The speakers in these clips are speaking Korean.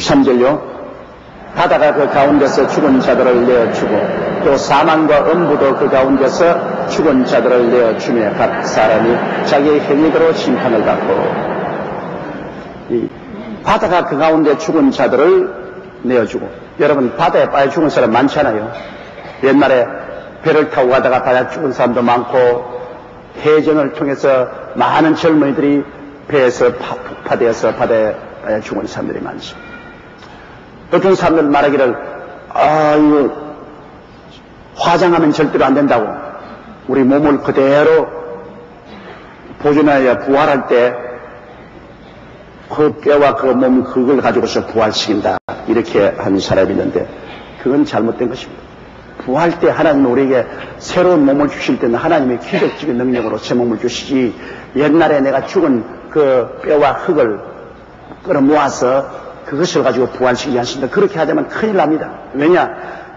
13절요. 바다가 그 가운데서 죽은 자들을 내어주고 또 사망과 음부도 그 가운데서 죽은 자들을 내어주며 각 사람이 자기의 행위대로 심판을 받고, 이 바다가 그 가운데 죽은 자들을 내어주고, 여러분 바다에 빠져 죽은 사람 많잖아요. 옛날에 배를 타고 가다가 바다에 죽은 사람도 많고, 해전을 통해서 많은 젊은이들이 배에서 폭파되어서 바다에 빠져 죽은 사람들이 많죠. 어떤 사람들 말하기를, 이거 화장하면 절대로 안 된다고. 우리 몸을 그대로 보존해야 부활할 때 그 뼈와 그 몸, 그걸 가지고서 부활시킨다. 이렇게 하는 사람이 있는데, 그건 잘못된 것입니다. 부활 때 하나님 우리에게 새로운 몸을 주실 때는 하나님의 기적적인 능력으로 새 몸을 주시지, 옛날에 내가 죽은 그 뼈와 흙을 끌어모아서 그것을 가지고 부활시키지 않습니다. 그렇게 하자면 큰일 납니다. 왜냐?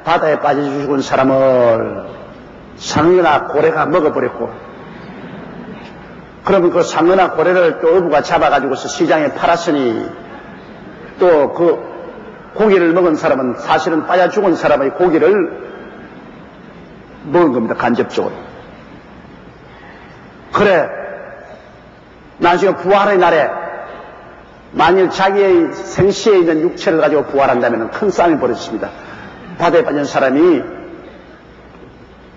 바다에 빠져 죽은 사람을 상어나 고래가 먹어버렸고, 그러면 그 상어나 고래를 또 어부가 잡아가지고서 시장에 팔았으니, 또 그 고기를 먹은 사람은 사실은 빠져 죽은 사람의 고기를 먹은 겁니다. 간접적으로. 그래, 나중에 부활의 날에 만일 자기의 생시에 있는 육체를 가지고 부활한다면 큰 싸움이 벌어집니다. 바다에 빠진 사람이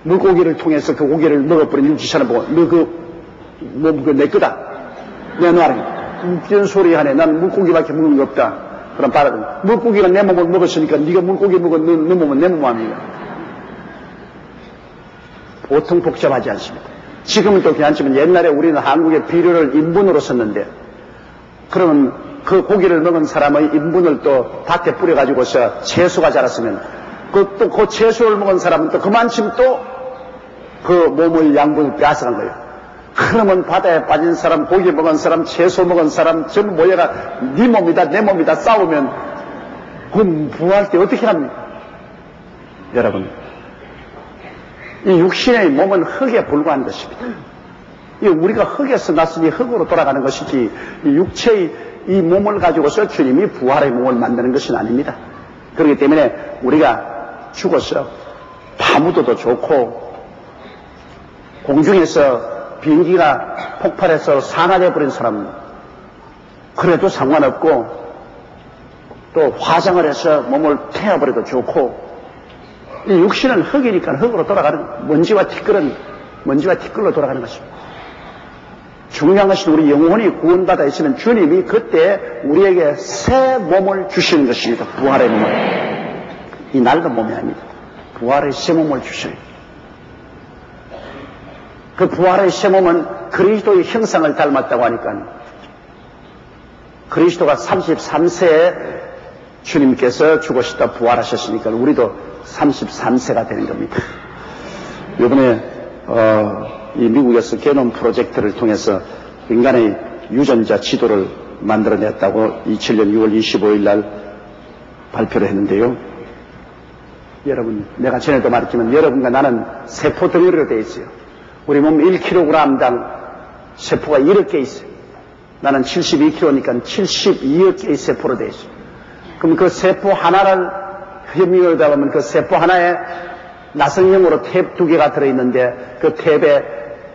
물고기를 통해서 그 고기를 먹어버린 육지사람 보고, 너 그거 내 거다. 내놔라. 웃기는 소리 하네. 난 물고기밖에 먹는 거 없다. 그럼 바다는 물고기가 내 몸을 먹었으니까 네가 물고기 먹은 너 몸은 내 몸 아니야. 보통 복잡하지 않습니다. 지금은 또 괜찮지만 옛날에 우리는 한국의 비료를 인분으로 썼는데, 그러면 그 고기를 먹은 사람의 인분을 또 밭에 뿌려가지고서 채소가 자랐으면 또 그 채소를 먹은 사람은 또 그만큼 또 그 몸의 양분을 빼앗아간 거예요. 그러면 바다에 빠진 사람, 고기 먹은 사람, 채소 먹은 사람 전부 모여가 네 몸이다 내 몸이다 싸우면 그럼 부활할 때 어떻게 합니까? 여러분, 이 육신의 몸은 흙에 불과한 것입니다. 우리가 흙에서 났으니 흙으로 돌아가는 것이지, 이 육체의 이 몸을 가지고서 주님이 부활의 몸을 만드는 것은 아닙니다. 그렇기 때문에 우리가 죽어서 파묻어도 좋고, 공중에서 비행기가 폭발해서 상하돼 버린 사람 그래도 상관없고, 또 화장을 해서 몸을 태워버려도 좋고, 이 육신은 흙이니까 흙으로 돌아가는, 먼지와 티끌로 돌아가는 것입니다. 중요한 것은 우리 영혼이 구원받아 있으면 주님이 그때 우리에게 새 몸을 주시는 것입니다. 부활의 몸을. 이 낡은 몸이 아닙니다. 부활의 새 몸을 주셔요. 그 부활의 새 몸은 그리스도의 형상을 닮았다고 하니까, 그리스도가 33세에 주님께서 죽으시다 부활하셨으니까 우리도 33세가 되는 겁니다. 이번에 이 미국에서 게놈 프로젝트를 통해서 인간의 유전자 지도를 만들어냈다고 2000년 6월 25일 날 발표를 했는데요. 여러분, 내가 전에도 말했지만 여러분과 나는 세포 덩어리로 되어 있어요. 우리 몸 1kg당 세포가 1억 개 있어요. 나는 72kg니까 72억 개의 세포로 되어 있어요. 그럼 그 세포 하나를 협력하다 보면 그 세포 하나에 나성형으로 탭 2개가 들어있는데 그 탭에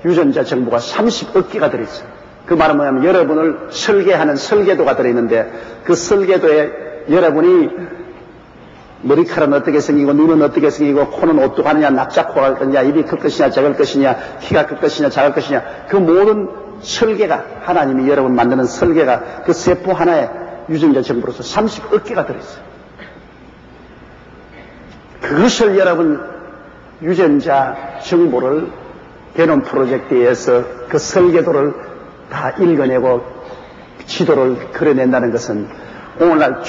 유전자 정보가 30억 개가 들어있어요. 그 말은 뭐냐면 여러분을 설계하는 설계도가 들어있는데, 그 설계도에 여러분이 머리카락은 어떻게 생기고, 눈은 어떻게 생기고, 코는 어떻게 하느냐, 납작코가 할 거냐, 입이 클 것이냐, 작을 것이냐, 키가 클 것이냐, 작을 것이냐, 그 모든 설계가, 하나님이 여러분 만드는 설계가 그 세포 하나에 유전자 정보로서 30억 개가 들어있어요. 그것을 여러분 유전자 정보를 게놈 프로젝트에서 그 설계도를 다 읽어내고 지도를 그려낸다는 것은 오늘날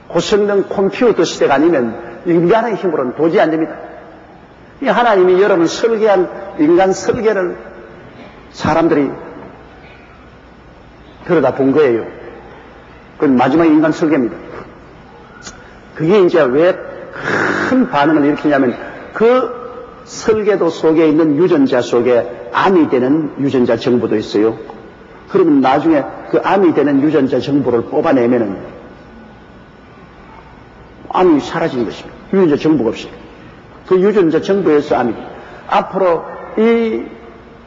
초고성능 컴퓨터 시대가 아니면 인간의 힘으로는 도저히 안 됩니다. 이 하나님이 여러분 설계한 인간 설계를 사람들이 들여다본 거예요. 그건 마지막 인간 설계입니다. 그게 이제 왜 큰 반응을 일으키냐면 그 설계도 속에 있는 유전자 속에 암이 되는 유전자 정보도 있어요. 그러면 나중에 그 암이 되는 유전자 정보를 뽑아내면은 암이 사라지는 것입니다. 유전자 정보가 없이. 그 유전자 정보에서 암이. 앞으로 이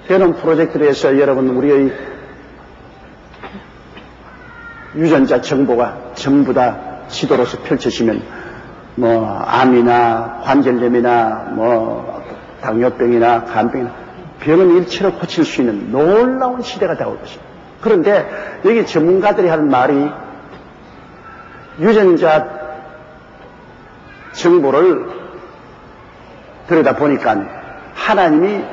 게놈 프로젝트를 해서 여러분 우리의 유전자 정보가 전부 다 지도로서 펼쳐지면 암이나 관절염이나 당뇨병이나 간병이나 병은 일체로 고칠 수 있는 놀라운 시대가 되어올 것입니다. 그런데 여기 전문가들이 하는 말이 유전자 정보를 들여다 보니까 하나님이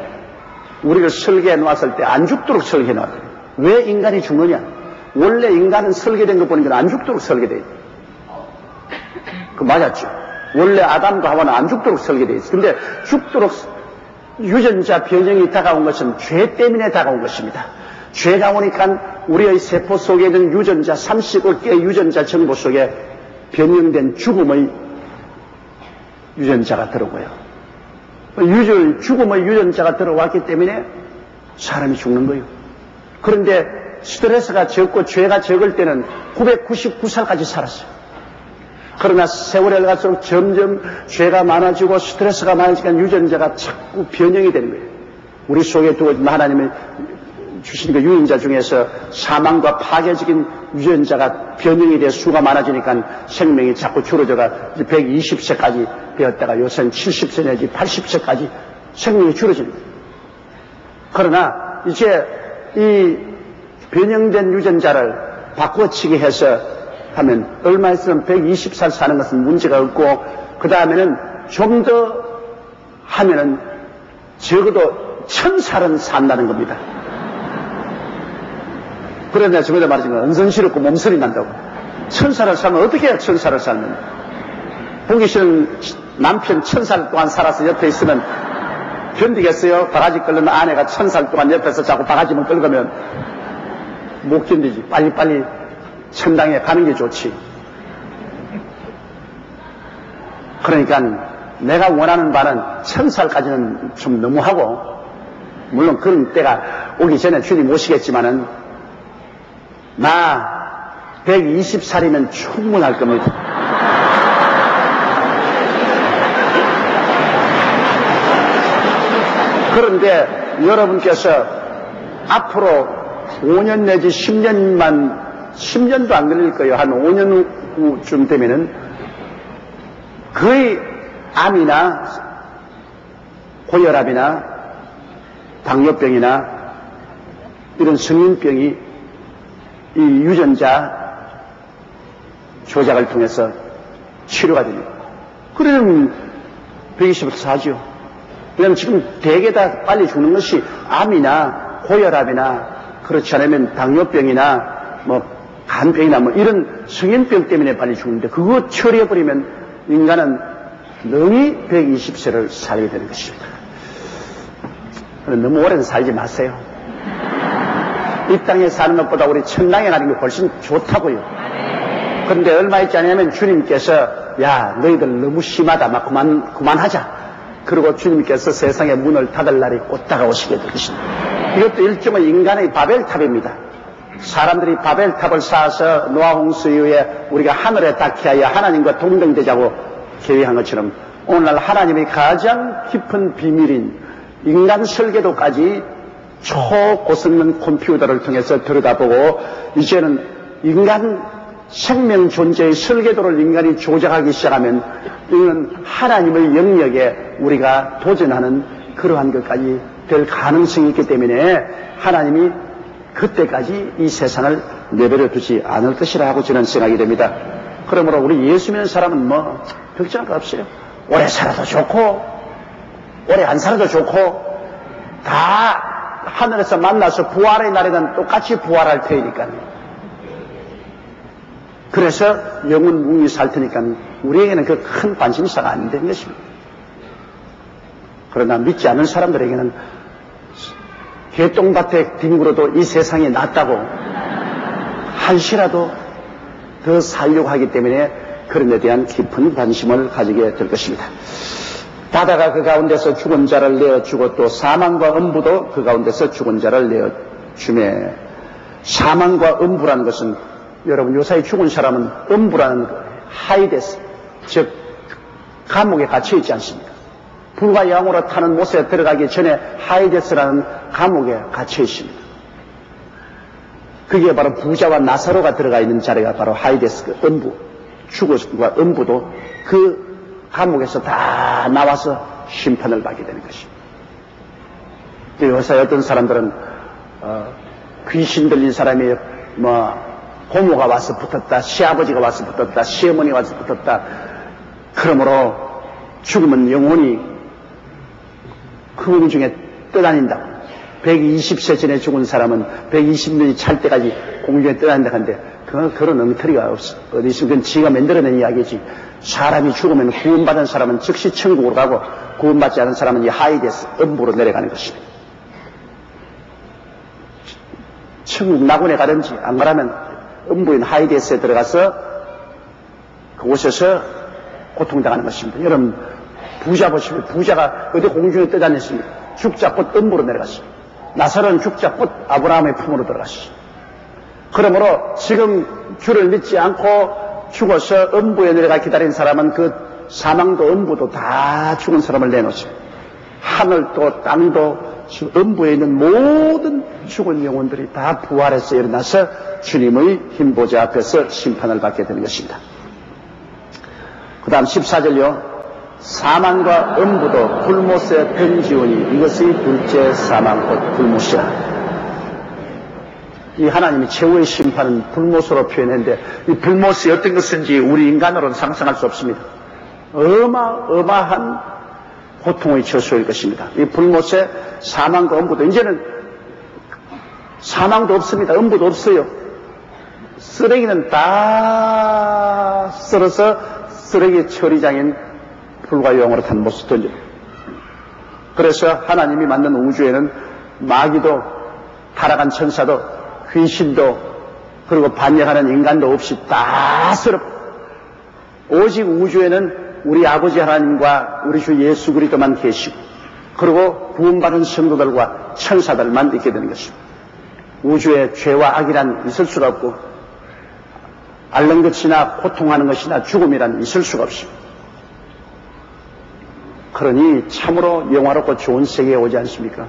우리를 설계해 놓았을 때 안 죽도록 설계해 놓았어요. 왜 인간이 죽느냐? 원래 인간은 설계된 거 보니까 안 죽도록 설계되어 있어요. 그 맞았죠. 원래 아담과 하와는 안 죽도록 설계되어 있어요. 근데 죽도록 유전자 변형이 다가온 것은 죄 때문에 다가온 것입니다. 죄가 오니까 우리의 세포 속에 있는 유전자 35개의 유전자 정보 속에 변형된 죽음의 유전자가 들어오고요. 죽음의 유전자가 들어왔기 때문에 사람이 죽는 거예요. 그런데 스트레스가 적고 죄가 적을 때는 999살까지 살았어요. 그러나 세월이 갈수록 점점 죄가 많아지고 스트레스가 많아지니까 유전자가 자꾸 변형이 되는 거예요. 우리 속에 두어진 하나님의 주신 그 유전자 중에서 사망과 파괴적인 유전자가 변형이 돼 수가 많아지니까 생명이 자꾸 줄어져가 120세까지 되었다가 요새는 70세 내지 80세까지 생명이 줄어지는 거예요. 그러나 이제 이 변형된 유전자를 바꿔치기 해서 하면 얼마 있으면 120살 사는 것은 문제가 없고 그 다음에는 좀 더 하면은 적어도 1000살은 산다는 겁니다. 그래서 내가 저번에 말했던 건 은선시럽고 몸서리 난다고. 1000살을 살면 어떻게 해야 1000살을 살면 보기 싫은 남편 1000살 동안 살아서 옆에 있으면 견디겠어요? 바가지 끓는 아내가 1000살 동안 옆에서 자꾸 바가지만 긁으면 못 견디지. 빨리빨리 천당에 가는 게 좋지. 그러니까 내가 원하는 바는 1000살까지는 좀 너무하고, 물론 그런 때가 오기 전에 주님 오시겠지만은 나 120살이면 충분할 겁니다. 그런데 여러분께서 앞으로 5년 내지 10년도 안 걸릴 거예요. 한 5년 후쯤 되면은 거의 암이나 고혈압이나 당뇨병이나 이런 성인병이 이 유전자 조작을 통해서 치료가 됩니다. 그러면 120을 사죠. 왜냐하면 지금 대개 다 빨리 죽는 것이 암이나 고혈압이나 그렇지 않으면 당뇨병이나 간병이나 이런 성인병 때문에 빨리 죽는데 그거 처리해버리면 인간은 능히 120세를 살게 되는 것입니다. 너무 오래 살지 마세요. 이 땅에 사는 것보다 우리 천당에 가는 게 훨씬 좋다고요. 그런데 얼마 있지 않냐면 주님께서 야 너희들 너무 심하다 막 그만하자. 그리고 주님께서 세상의 문을 닫을 날이 곧 다가오시게 될 것입니다. 이것도 일종의 인간의 바벨탑입니다. 사람들이 바벨탑을 쌓아서 노아 홍수 이후에 우리가 하늘에 닿게 하여 하나님과 동등되자고 계획한 것처럼 오늘날 하나님의 가장 깊은 비밀인 인간 설계도까지 초고성능 컴퓨터를 통해서 들여다보고 이제는 인간 생명 존재의 설계도를 인간이 조작하기 시작하면 이는 하나님의 영역에 우리가 도전하는 그러한 것까지 될 가능성이 있기 때문에 하나님이 그때까지 이 세상을 내버려 두지 않을 것이라 하고 저는 생각이 됩니다. 그러므로 우리 예수 믿는 사람은 걱정할 거 없어요. 오래 살아도 좋고 오래 안 살아도 좋고 다 하늘에서 만나서 부활의 날에는 똑같이 부활할 테니까요. 그래서 영은 웅이 살 테니까 우리에게는 그 큰 관심사가 안 되는 것입니다. 그러나 믿지 않는 사람들에게는 개똥밭에 뒹굴어도 이 세상이 낫다고 한시라도 더 살려고 하기 때문에 그런 데 대한 깊은 관심을 가지게 될 것입니다. 바다가 그 가운데서 죽은 자를 내어주고 또 사망과 음부도 그 가운데서 죽은 자를 내어주매 사망과 음부라는 것은 여러분 요사이 죽은 사람은 음부라는 하이데스, 즉 감옥에 갇혀 있지 않습니까? 불과 영으로 타는 못에 들어가기 전에 하이데스라는 감옥에 갇혀 있습니다. 그게 바로 부자와 나사로가 들어가 있는 자리가 바로 하이데스, 그 음부, 죽음과 음부도 그 감옥에서 다 나와서 심판을 받게 되는 것입니다. 요새 어떤 사람들은 귀신 들린 사람이 고모가 와서 붙었다, 시아버지가 와서 붙었다, 시어머니가 와서 붙었다. 그러므로 죽으면 영혼이 그 중에 떠다닌다. 120세 전에 죽은 사람은 120년이 찰 때까지 공중에 떠다닌다 하는데 그런 엉터리가 없어. 어디 있으면 그건 지가 만들어낸 이야기지. 사람이 죽으면 구원받은 사람은 즉시 천국으로 가고 구원받지 않은 사람은 이 하이데스, 음부로 내려가는 것입니다. 천국 낙원에 가든지 안 가라면 음부인 하이데스에 들어가서 그곳에서 고통당하는 것입니다. 여러분 부자 보시면 부자가 어디 공중에 떠다녔습니다. 죽자 곧 음부로 내려갔습니다. 나사로는 죽자 곧 아브라함의 품으로 들어갔습니다. 그러므로 지금 주를 믿지 않고 죽어서 음부에 내려가 기다린 사람은 그 사망도 음부도 다 죽은 사람을 내놓습니다. 하늘도 땅도 음부에 있는 모든 죽은 영혼들이 다 부활해서 일어나서 주님의 흰보좌 앞에서 심판을 받게 되는 것입니다. 그 다음 14절요. 사망과 음부도 불못에 던지오니 이것이 둘째 사망 곧 불못이라. 이 하나님이 최후의 심판은 불못으로 표현했는데 이 불못이 어떤 것인지 우리 인간으로는 상상할 수 없습니다. 어마어마한 고통의 처소일 것입니다. 이 불못에 사망과 음부도 이제는 사망도 없습니다. 음부도 없어요. 쓰레기는 다 썰어서 쓰레기 처리장인 불과 영으로 탄 못을 던져. 그래서 하나님이 만든 우주에는 마귀도 타락한 천사도 귀신도 그리고 반역하는 인간도 없이 다 썰어. 오직 우주에는 우리 아버지 하나님과 우리 주 예수 그리스도만 계시고 그리고 구원받은 성도들과 천사들만 있게 되는 것입니다. 우주에 죄와 악이란 있을 수가 없고 앓는 것이나 고통하는 것이나 죽음이란 있을 수가 없습니다. 그러니 참으로 영화롭고 좋은 세계에 오지 않습니까?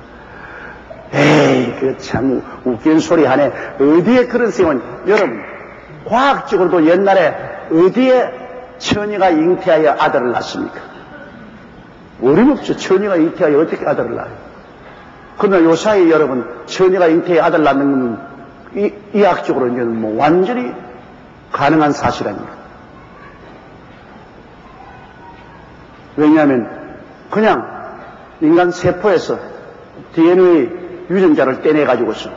에이, 그 참 웃긴 소리 하네. 어디에 그런 세원? 여러분, 과학적으로도 옛날에 어디에 처녀가 잉태하여 아들을 낳습니까? 어림없죠. 처녀가 잉태하여 어떻게 아들을 낳아요? 그러나 요사이 여러분, 처녀가 잉태하여 아들 낳는 건 이학적으로 이제는 뭐 완전히 가능한 사실 아닙니까? 왜냐하면 그냥 인간 세포에서 DNA 유전자를 떼내가지고서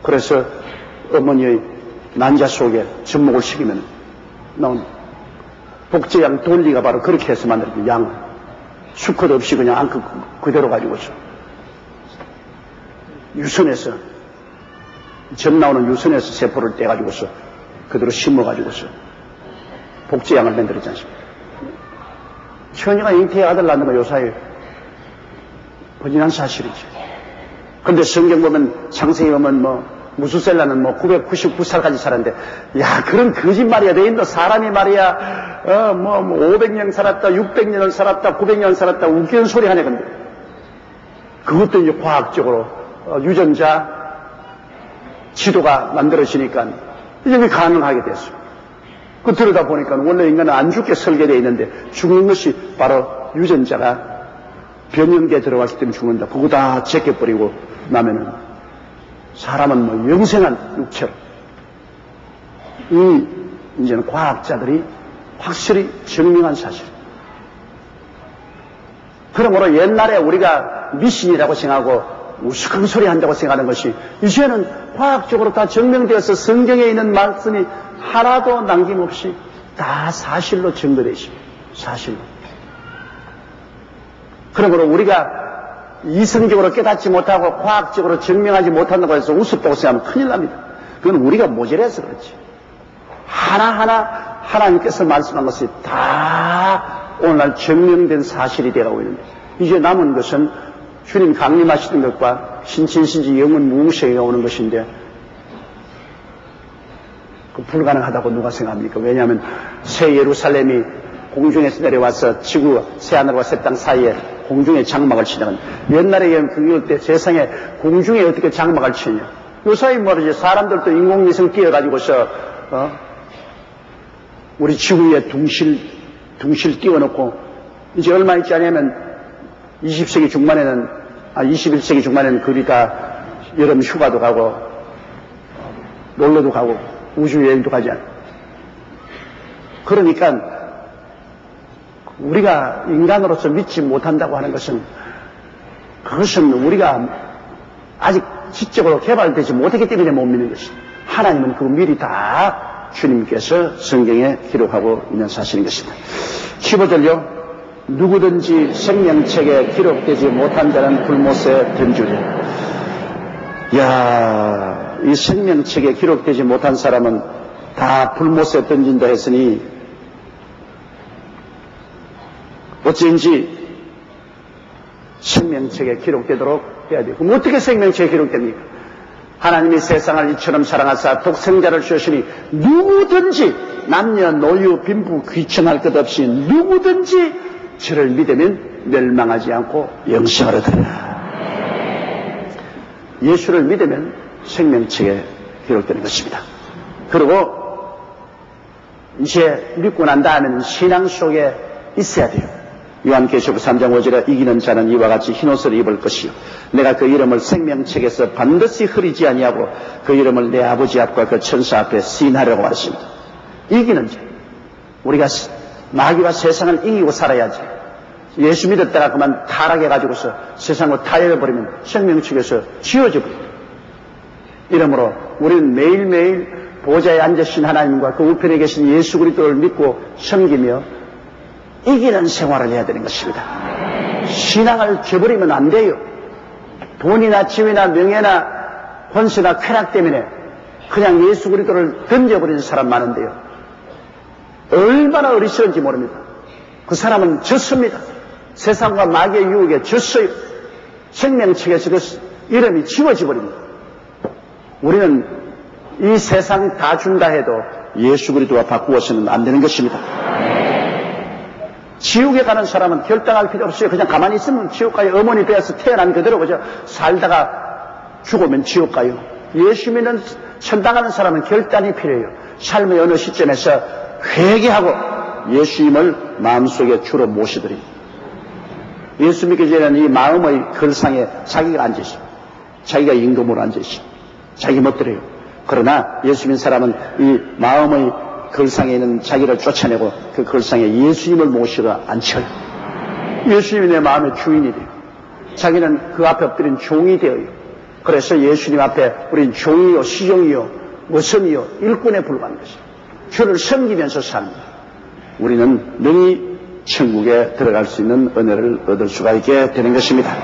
그래서 어머니의 난자 속에 접목을 시키면 나온 복제양 돌리가 바로 그렇게 해서 만들어진 양 수컷 없이 그냥 앙크 그대로 가지고서 유선에서 점 나오는 유선에서 세포를 떼가지고서 그대로 심어가지고서 복제양을 만들었지 않습니까? 처녀가 잉태의 아들 낳는 거 요사이 번진한 사실이죠. 그런데 성경 보면 창세기 보면 무수셀라는 999살까지 살았는데, 야, 그런 거짓말이야. 돼 있노? 사람이 말이야, 500년 살았다, 600년을 살았다, 900년 살았다, 웃기는 소리 하네, 근데. 그것도 이제 과학적으로, 유전자 지도가 만들어지니까, 이제 가능하게 됐어요. 그 들여다 보니까 원래 인간은 안 죽게 설계되어 있는데, 죽는 것이 바로 유전자가 변형기에 들어갔기 때문에 죽는다. 그거 다 제껴버리고 나면은, 사람은 영생한 육체로. 이제는 과학자들이 확실히 증명한 사실. 그러므로 옛날에 우리가 미신이라고 생각하고 우스꽝 소리 한다고 생각하는 것이 이제는 과학적으로 다 증명되어서 성경에 있는 말씀이 하나도 남김없이 다 사실로 증거되어 있습니다. 사실로. 그러므로 우리가 이성적으로 깨닫지 못하고 과학적으로 증명하지 못한다고 해서 우습다고 생각하면 큰일 납니다. 그건 우리가 모자라서 그렇지. 하나하나 하나님께서 말씀한 것이 다 오늘날 증명된 사실이 되어가고 있는데 이제 남은 것은 주님 강림하시는 것과 신친신지 영원 무궁시에가 오는 것인데 그 불가능하다고 누가 생각합니까? 왜냐하면 새 예루살렘이 공중에서 내려와서 지구 새하늘과 새 땅 사이에 공중에 장막을 치냐면 옛날에 그럴 때 세상에 공중에 어떻게 장막을 치냐? 요사이 말이지 사람들도 인공위성 띄워가지고서 우리 지구에 둥실 띄워놓고 이제 얼마 있지 않냐면 20세기 중반에는 21세기 중반에는 그리 다 여름 휴가도 가고 놀러도 가고 우주여행도 가지 않아. 그러니까 우리가 인간으로서 믿지 못한다고 하는 것은 그것은 우리가 아직 지적으로 개발되지 못했기 때문에 못 믿는 것이다. 하나님은 그 미리 다 주님께서 성경에 기록하고 있는 사실인 것입니다. 15절요. 누구든지 생명책에 기록되지 못한 자는 불못에 던지리라. 야, 이 생명책에 기록되지 못한 사람은 다 불못에 던진다 했으니 어찌인지 생명책에 기록되도록 해야 돼요. 그럼 어떻게 생명책에 기록됩니까? 하나님이 세상을 이처럼 사랑하사 독생자를 주시니 누구든지 남녀 노유 빈부 귀천할 것 없이 누구든지 저를 믿으면 멸망하지 않고 영생을 얻으리라. 예수를 믿으면 생명책에 기록되는 것입니다. 그리고 이제 믿고 난 다음에는 신앙 속에 있어야 돼요. 요한계시록 3장 5절에 이기는 자는 이와 같이 흰옷을 입을 것이요 내가 그 이름을 생명책에서 반드시 흐리지 아니하고 그 이름을 내 아버지 앞과 그 천사 앞에 시인하려고 하십니다. 이기는 자. 우리가 마귀와 세상을 이기고 살아야지. 예수 믿었다가 그만 타락해가지고서 세상으로 타협해버리면 생명책에서 지워져 버립니다. 이러므로 우리는 매일매일 보좌에 앉으신 하나님과 그 우편에 계신 예수 그리스도를 믿고 섬기며 이기는 생활을 해야 되는 것입니다. 신앙을 저버리면 안 돼요. 돈이나 지위나 명예나 권세나 쾌락 때문에 그냥 예수 그리스도를 던져버리는 사람 많은데요. 얼마나 어리석은지 모릅니다. 그 사람은 졌습니다. 세상과 마귀의 유혹에 졌어요. 생명책에서 그 이름이 지워져 버립니다. 우리는 이 세상 다 준다 해도 예수 그리스도와 바꾸어서는 안 되는 것입니다. 지옥에 가는 사람은 결단할 필요 없어요. 그냥 가만히 있으면 지옥 가요. 어머니 배에서 태어난 그대로 그저 살다가 죽으면 지옥 가요. 예수 믿는 천당하는 사람은 결단이 필요해요. 삶의 어느 시점에서 회개하고 예수님을 마음속에 주로 모시더니 예수 믿기 전에는 이 마음의 걸상에 자기가 앉으시고 자기가 임금으로 앉으시고 자기 멋대로요. 그러나 예수 믿는 사람은 이 마음의 걸상에 있는 자기를 쫓아내고 그 걸상에 예수님을 모시러 앉혀요. 예수님이 내 마음의 주인이 돼요. 자기는 그 앞에 엎드린 종이 되어요. 그래서 예수님 앞에 우린 종이요, 시종이요, 머슴이요, 일꾼에 불과한 것이에요. 주를 섬기면서 삽니다. 우리는 능히 천국에 들어갈 수 있는 은혜를 얻을 수가 있게 되는 것입니다.